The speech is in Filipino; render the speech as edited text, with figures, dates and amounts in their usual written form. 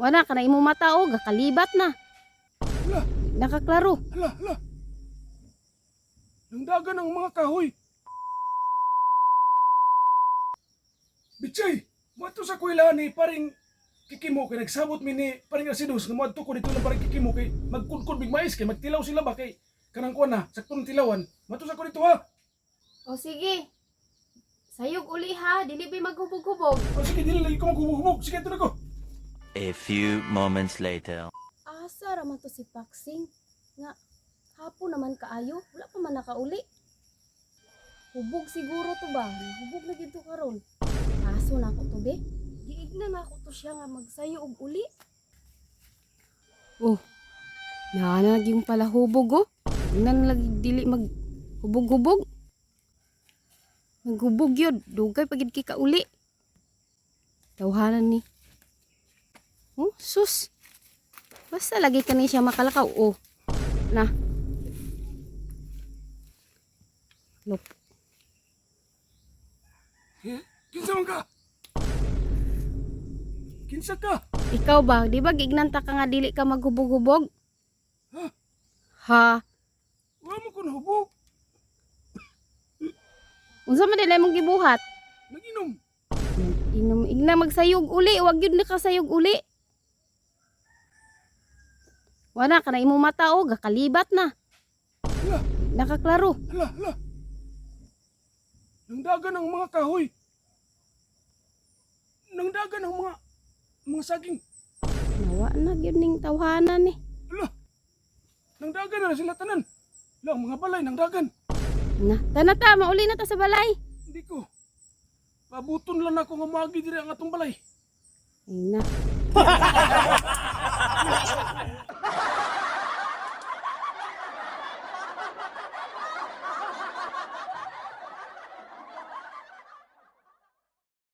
Wala ka na imo mata o gakalibat na. Hala, Nakaklaro. hala. Nangdagan ang mga kahoy. Bitsay, mato sa kuila ni paring kikimo kay nagsabot mi ni paring Asidus nga moadto ko dito lang paring kikimo kay magkunkun big mais kay magtilaw sila ba kay kanang kuan na saktong tilawan. Mato sa ko dito ha. O sige. Sayog uli ha, dili ba maghubog-hubog. O sige, dili lagi ko maghubog. Sige, ito na ko. A few moments later. Asa raman to si Paksing? Nga, hapon naman kaayo, wala pa man nakauli. Hubog siguro to ba? Hubog na gito karon. Kaso na ako to be. Giignan na ako to siya nga magsayo og uli. Oh, naanag yung pala hubog oh. Tignan lagi dili mag hubog-hubog. Naghubog yun. Dugay pagid kay kauli. Tawhanan ni. Oh, sus. Basta lagi ka ni siya makalakaw. Oh. Na. Look. Kinsa man ka? Kinsa ka? Ikaw ba? Di ba gignanta ka nga dili ka maghubog-hubog? Ha? Ha? Wala mo ko nahubog. Unsa man dili mong gibuhat? Naginom. Inom igna magsayog uli, wag gyud na kasayog uli. Wala ka na imo mata o gakalibat na. Hala, Nakaklaro. hala. Nangdagan ang mga kahoy. Nangdagan ang mga saging. Nawa na gyud ning tawhanan ni. Hala, nangdagan na sila tanan. Lang mga balay nangdagan. Na, tanata mauli na ta sa balay. Hindi ko. Pabuton lang ako nga magi diri ang atong balay. Ay na.